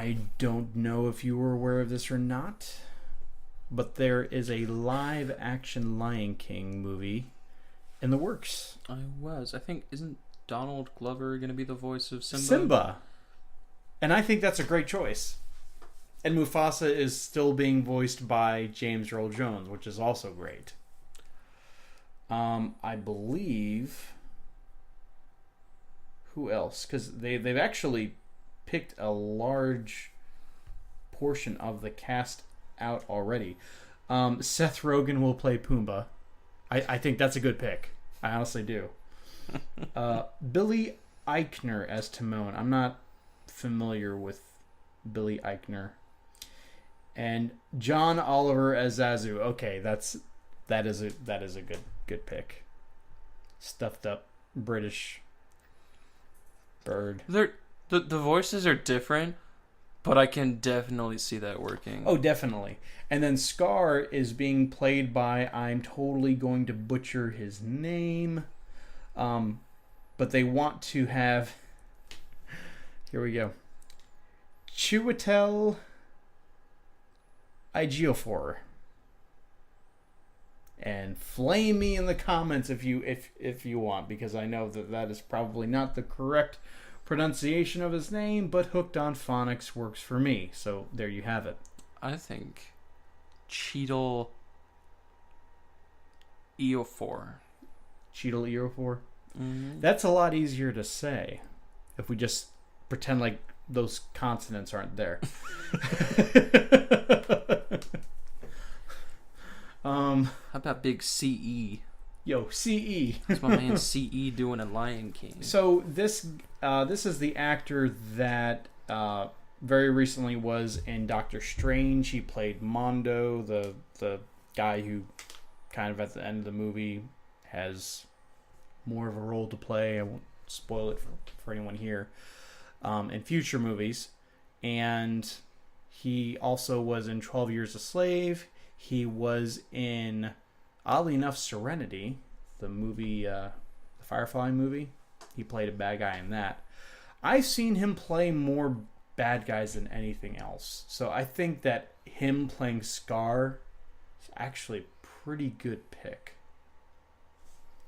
I don't know if you were aware of this or not, but there is a live-action Lion King movie in the works. I think, isn't Donald Glover going to be the voice of Simba? Simba. And I think that's a great choice. And Mufasa is still being voiced by James Earl Jones, which is also great. I believe... Who else? Because they've actually picked a large portion of the cast out already. Seth Rogen will play Pumbaa. I think that's a good pick. I honestly do. Billy Eichner as Timon. I'm not familiar with Billy Eichner. And John Oliver as Zazu. Okay, that is a good pick. Stuffed up British bird. The voices are different, but I can definitely see that working. Oh, definitely. And then Scar is being played by, I'm totally going to butcher his name, but they want to have, here we go, Chiwetel Ejiofor. And flame me in the comments if you want, because I know that is probably not the correct pronunciation of his name, but Hooked on Phonics works for me. So there you have it. I think Cheadle Ejiofor. Cheadle Ejiofor? Mm-hmm. That's a lot easier to say if we just pretend like those consonants aren't there. How about big CE? Yo, CE. That's my man CE doing a Lion King. So this is the actor that very recently was in Doctor Strange. He played Mondo, the guy who kind of at the end of the movie has more of a role to play. I won't spoil it for anyone here. In future movies. And he also was in 12 Years a Slave. He was in, oddly enough, Serenity, the movie, the Firefly movie. He played a bad guy in that. I've seen him play more bad guys than anything else. So I think that him playing Scar is actually a pretty good pick.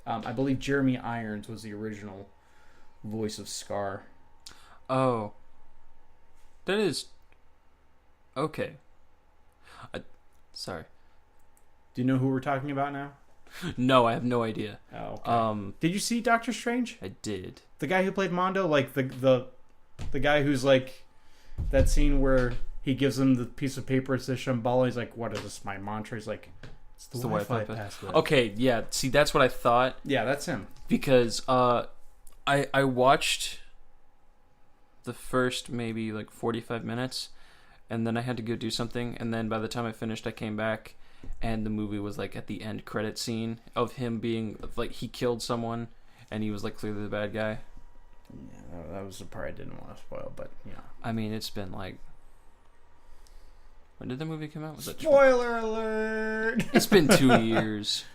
I believe Jeremy Irons was the original voice of Scar. Oh. That is... Okay. Sorry. Do you know who we're talking about now? No, I have no idea. Oh, okay. Did you see Doctor Strange? I did. The guy who played Mondo, like the guy who's like that scene where he gives him the piece of paper, it's the Shambhala. He's like, "What is this? My mantra?" He's like, "It's the Wi-Fi password." Okay, yeah. See, that's what I thought. Yeah, that's him. Because I watched the first maybe like 45 minutes, and then I had to go do something, and then by the time I finished, I came back, and the movie was like at the end credit scene of him being like he killed someone, and he was like clearly the bad guy. Yeah, that was the part I didn't want to spoil, but yeah. I mean, it's been like, when did the movie come out? Was it Spoiler alert! It's been 2 years.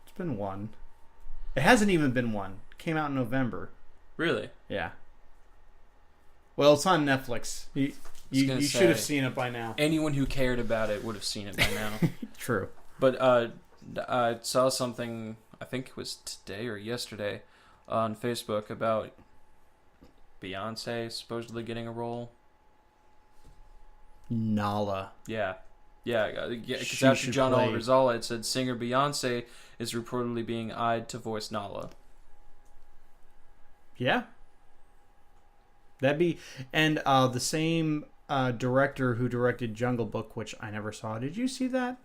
It's been one. It hasn't even been one. It came out in November. Really? Yeah. Well, it's on Netflix. You should have seen it by now. Anyone who cared about it would have seen it by now. True. But I saw something, I think it was today or yesterday, on Facebook about Beyonce supposedly getting a role. Nala. Yeah. Because after John Oliver Zala, it said singer Beyonce is reportedly being eyed to voice Nala. Yeah. That'd be... And the same director who directed Jungle Book, which I never saw. Did you see that?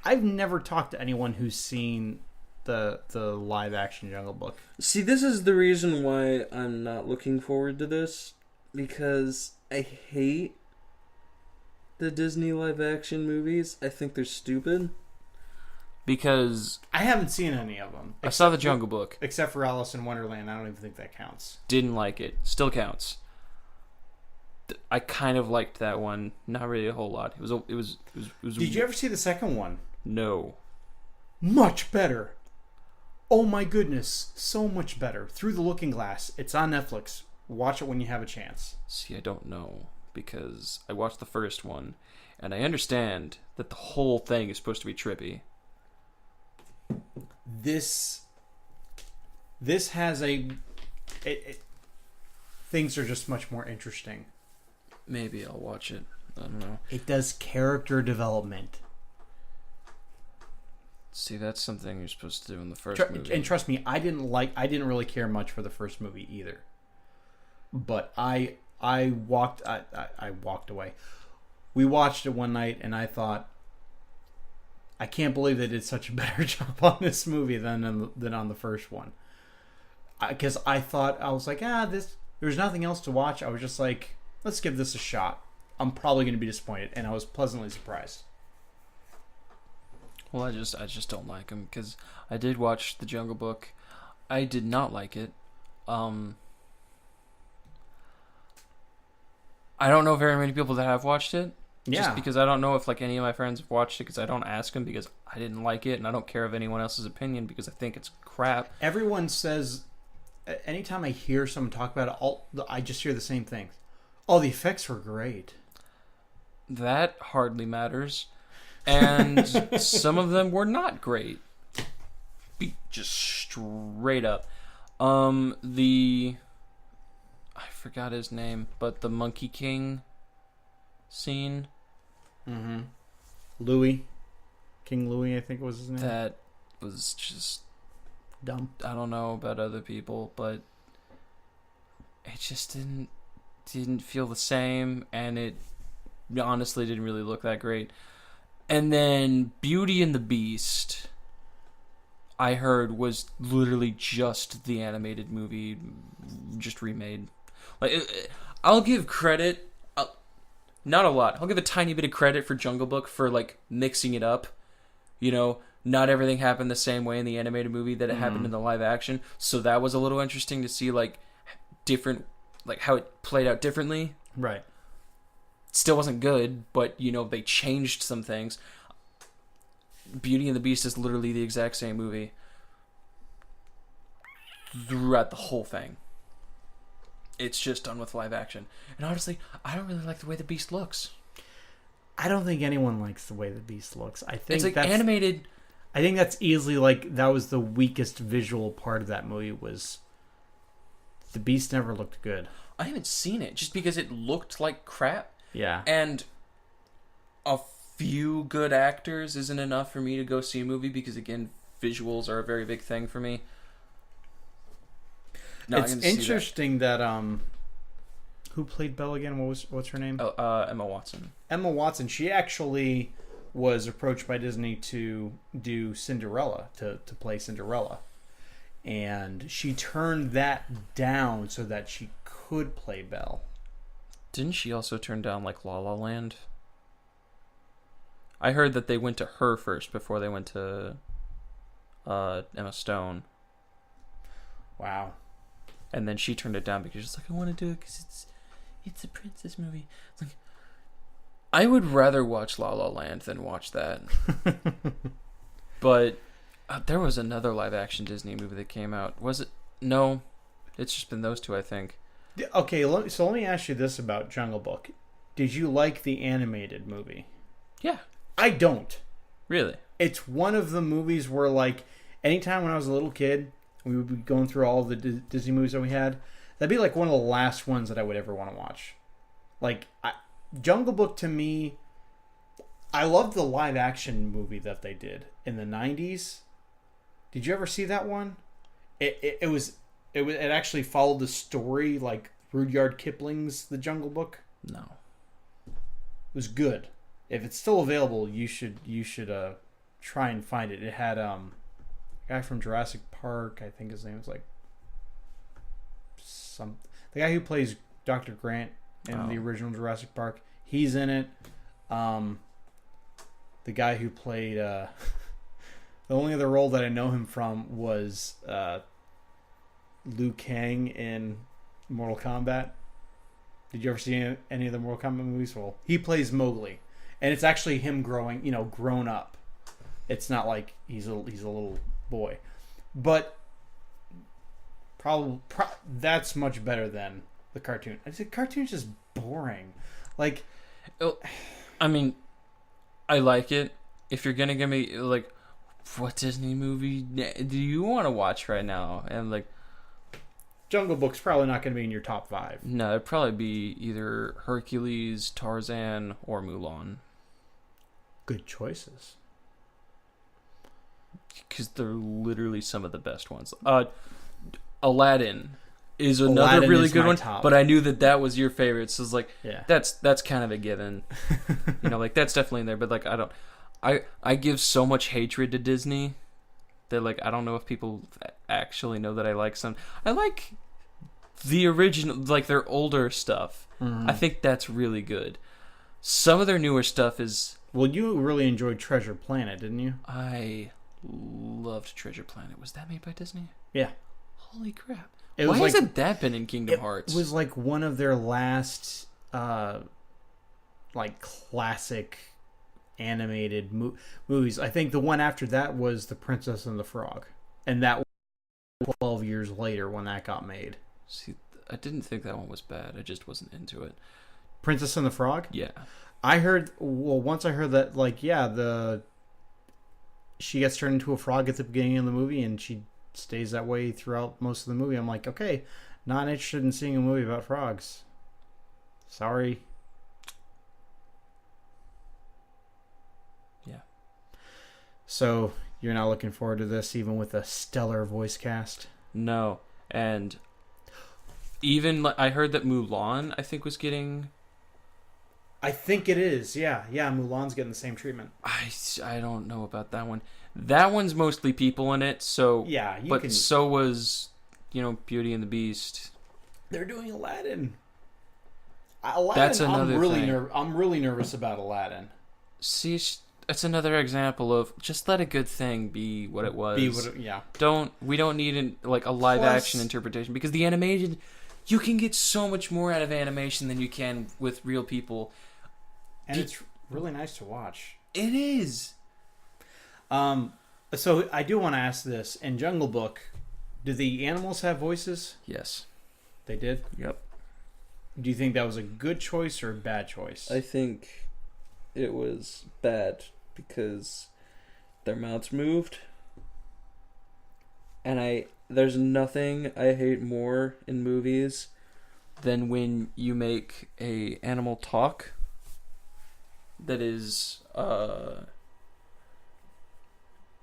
I've never talked to anyone who's seen the live-action Jungle Book. See, this is the reason why I'm not looking forward to this. Because I hate the Disney live-action movies. I think they're stupid. Because... I haven't seen any of them. I saw the Jungle Book. Except for Alice in Wonderland. I don't even think that counts. Didn't like it. Still counts. I kind of liked that one. Not really a whole lot. It was. Did you ever see the second one? No. Much better. Oh my goodness. So much better. Through the Looking Glass. It's on Netflix. Watch it when you have a chance. See, I don't know because I watched the first one, and I understand that the whole thing is supposed to be trippy. This has things are just much more interesting. Maybe I'll watch it. I don't know. It does character development. See, that's something you're supposed to do in the first movie. And trust me, I didn't really care much for the first movie either. But I walked away. We watched it one night, and I thought, I can't believe they did such a better job on this movie than on the first one. Because I was like, there's nothing else to watch. I was just like, let's give this a shot. I'm probably going to be disappointed, and I was pleasantly surprised. Well, I just don't like them because I did watch The Jungle Book. I did not like it. I don't know very many people that have watched it. Yeah. Just because I don't know if like any of my friends have watched it because I don't ask them because I didn't like it and I don't care of anyone else's opinion because I think it's crap. Everyone says, anytime I hear someone talk about it, I just hear the same things. Oh, the effects were great. That hardly matters. And some of them were not great. Be just straight up. I forgot his name, but the Monkey King scene. Mm-hmm. King Louis, I think was his name. That was just dumb. I don't know about other people, but it just didn't feel the same, and it honestly didn't really look that great. And then Beauty and the Beast, I heard, was literally just the animated movie, just remade. Like, I'll give credit, not a lot. I'll give a tiny bit of credit for Jungle Book for like mixing it up. You know, not everything happened the same way in the animated movie that it happened in the live action. So that was a little interesting to see, like, different, like how it played out differently. Right. Still wasn't good, but, you know, they changed some things. Beauty and the Beast is literally the exact same movie throughout the whole thing. It's just done with live action. And honestly, I don't really like the way the Beast looks. I don't think anyone likes the way the Beast looks. I think it's like that's animated. I think that's easily like that was the weakest visual part of that movie was the Beast never looked good. I haven't seen it just because it looked like crap. Yeah. And a few good actors isn't enough for me to go see a movie because, again, visuals are a very big thing for me. No, it's interesting that who played Belle again? What's her name? Emma Watson. Emma Watson. She actually was approached by Disney to do Cinderella, to play Cinderella. And she turned that down so that she could play Belle. Didn't she also turn down, like, La La Land? I heard that they went to her first before they went to Emma Stone. Wow. And then she turned it down because she's like, I want to do it because it's a princess movie. It's like, I would rather watch La La Land than watch that. But there was another live-action Disney movie that came out. Was it? No. It's just been those two, I think. Okay, so let me ask you this about Jungle Book. Did you like the animated movie? Yeah. I don't. Really? It's one of the movies where, like, anytime when I was a little kid, we would be going through all of the Disney movies that we had, that'd be like one of the last ones that I would ever want to watch. Like, Jungle Book to me, I loved the live action movie that they did in the 90s. Did you ever see that one? It actually followed the story like Rudyard Kipling's The Jungle Book. No. It was good. If it's still available, you should try and find it. It had a guy from Jurassic Park. I think his name was like the guy who plays Dr. Grant in the original Jurassic Park. He's in it. The guy who played the only other role that I know him from was Liu Kang in Mortal Kombat. Did you ever see any of the Mortal Kombat movies? Well, he plays Mowgli, and it's actually him grown up. It's not like he's a little boy, but probably that's much better than the cartoon. I said cartoon's just boring. Like, I mean, I like it. If you're gonna give me like, what Disney movie do you want to watch right now? And like, Jungle Book's probably not going to be in your top 5. no, it'd probably be either Hercules, Tarzan, or Mulan. Good choices. Because they're literally some of the best ones. Aladdin is another Aladdin really is good my one, top. but I knew that was your favorite, so it's like, Yeah. that's kind of a given. Like that's definitely in there, but like I give so much hatred to Disney that like I don't know if people actually know that I like some. I like the original, like their older stuff. Mm-hmm. I think that's really good. Some of their newer stuff is. Well, you really enjoyed Treasure Planet, didn't you? I loved Treasure Planet. Was that made by Disney? Yeah. Holy crap! It Why was like, hasn't that been in Kingdom Hearts? It was like one of their last, like classic animated movies. I think the one after that was The Princess and the Frog, and that was 12 years later when that got made. See, I didn't think that one was bad. I just wasn't into it. Princess and the Frog? Yeah. I heard. Well, once I heard that, like, yeah, she gets turned into a frog at the beginning of the movie, and she stays that way throughout most of the movie. I'm like, okay, not interested in seeing a movie about frogs. Sorry. Yeah. So you're not looking forward to this, even with a stellar voice cast? No, and even I heard that Mulan, I think, was getting. I think it is. Yeah. Mulan's getting the same treatment. I don't know about that one. That one's mostly people in it, so Yeah, but so was Beauty and the Beast. They're doing Aladdin. That's another thing. I'm really nervous about Aladdin. See, that's another example of just let a good thing be what it was. Yeah. We don't need a live action interpretation, because the animated, you can get so much more out of animation than you can with real people. And it's really nice to watch. It is. So I do want to ask this. In Jungle Book, do the animals have voices? Yes. They did? Yep. Do you think that was a good choice or a bad choice? I think it was bad because their mouths moved. And there's nothing I hate more in movies than when you make a animal talk that is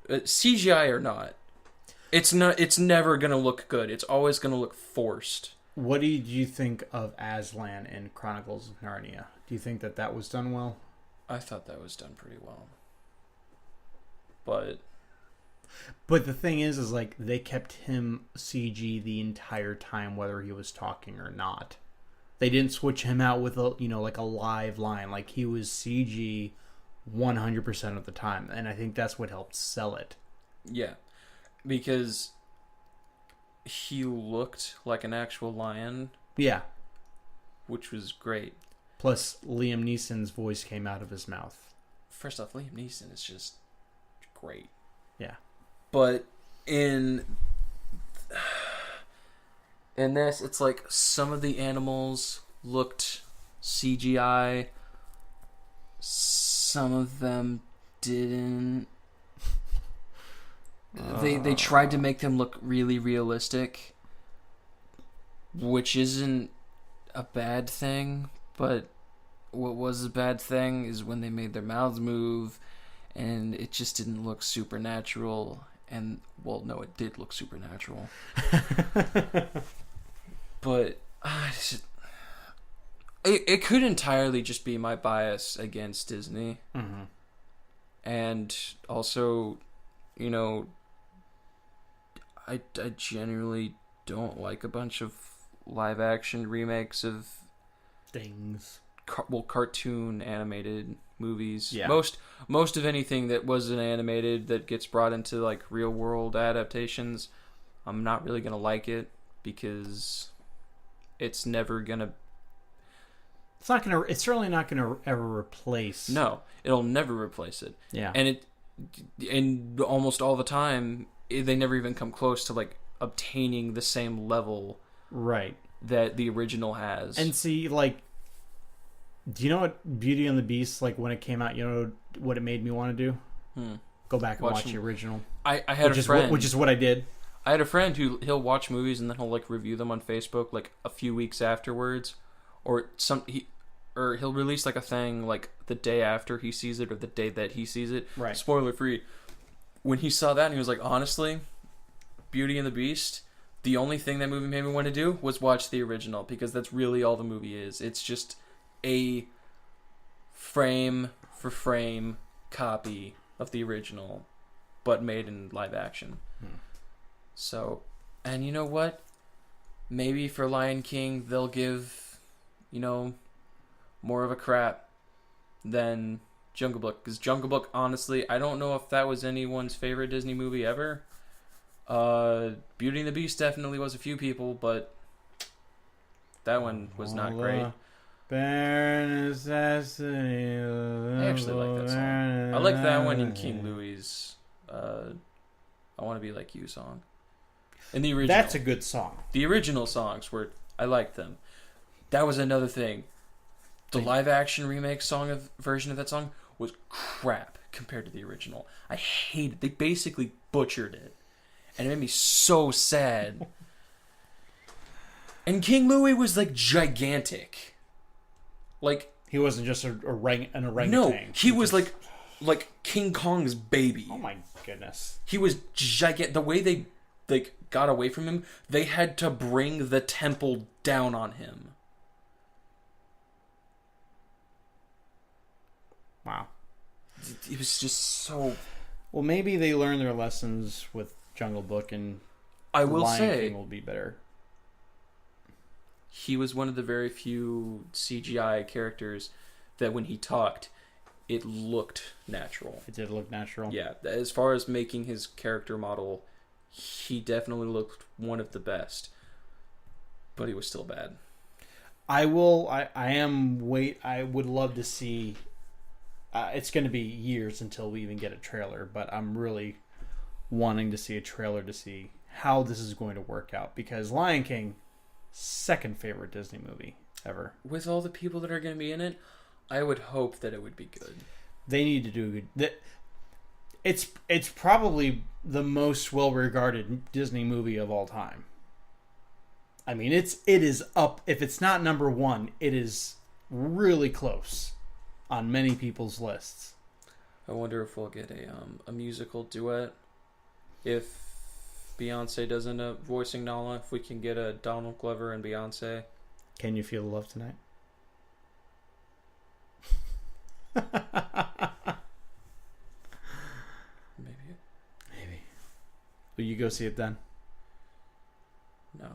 CGI or not. It's never gonna look good. It's always gonna look forced. What do you think of Aslan in Chronicles of Narnia? Do you think that was done well? I thought that was done pretty well. But the thing is like they kept him CG the entire time, whether he was talking or not. They didn't switch him out with like a live line. Like he was CG 100% of the time, and I think that's what helped sell it. Yeah, because he looked like an actual lion. Yeah, which was great. Plus, Liam Neeson's voice came out of his mouth. First off, Liam Neeson is just great. Yeah, but in this, it's like some of the animals looked CGI. Some of them didn't. They tried to make them look really realistic, which isn't a bad thing. But what was a bad thing is when they made their mouths move, and it just didn't look supernatural. And well, no, it did look supernatural. But it could entirely just be my bias against Disney. Mm-hmm. And also, I genuinely don't like a bunch of live action remakes of things. Cartoon animated movies. Yeah. Most of anything that was an animated that gets brought into like real world adaptations, I'm not really gonna like it because it's never gonna. It's certainly not gonna ever replace. No, it'll never replace it. Yeah. And almost all the time, they never even come close to like obtaining the same level. Right. that the original has. And see, like, do you know what Beauty and the Beast, like, when it came out, you know what it made me want to do? Go back and watch the original. I had a friend. Which is what I did. I had a friend who he'll watch movies and then he'll like review them on Facebook like a few weeks afterwards, or he'll release like a thing like the day after he sees it or the day that he sees it. Right. Spoiler free. When he saw that, he was like, honestly, Beauty and the Beast, the only thing that movie made me want to do was watch the original, because that's really all the movie is. It's just a frame for frame copy of the original, but made in live action. So, and you know what? Maybe for Lion King, they'll give, more of a crap than Jungle Book. Because Jungle Book, honestly, I don't know if that was anyone's favorite Disney movie ever. Beauty and the Beast definitely was a few people, but that one was not great. Bare necessity. I actually like that song. I like that one in King Louis' I Want to Be Like You song. In the original. That's a good song. The original songs were, I liked them. That was another thing. The live action remake version of that song was crap compared to the original. I hated it. They basically butchered it. And it made me so sad. And King Louis was like gigantic. Like, he wasn't just an orangutan. No, he was like King Kong's baby. Oh my goodness. He was gigantic. The way they got away from him, they had to bring the temple down on him. Wow. It was just so... Well, maybe they learned their lessons with Jungle Book, and I will Lion say King will be better. He was one of the very few CGI characters that when he talked, it looked natural. It did look natural. Yeah, as far as making his character model, he definitely looked one of the best. But he was still bad. I would love to see... it's going to be years until we even get a trailer, but I'm really wanting to see a trailer to see how this is going to work out, because Lion King, second favorite Disney movie ever. With all the people that are going to be in it, I would hope that it would be good. They need to do good. It's probably the most well-regarded Disney movie of all time. I mean, it is up. If it's not number one, it is really close on many people's lists. I wonder if we'll get a musical duet. If Beyonce does end up voicing Nala, if we can get a Donald Glover and Beyonce. Can You Feel the Love Tonight? Maybe. Will you go see it then? No.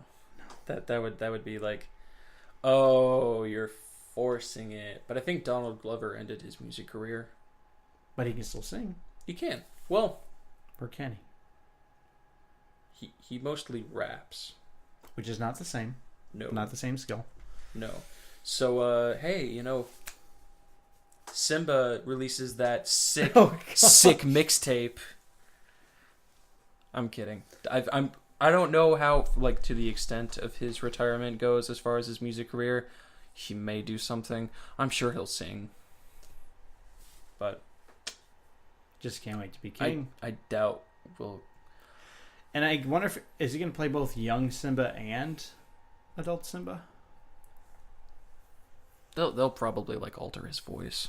That would be like, oh, you're forcing it. But I think Donald Glover ended his music career. But he can still sing. He can. Well, or can he? He mostly raps, which is not the same. No, not the same skill. No. So, hey, Simba releases that sick mixtape. I'm kidding. I don't know how, to the extent of his retirement goes as far as his music career. He may do something. I'm sure he'll sing. But just can't wait to be king. I doubt we'll. And I wonder is he going to play both young Simba and adult Simba? They'll probably alter his voice.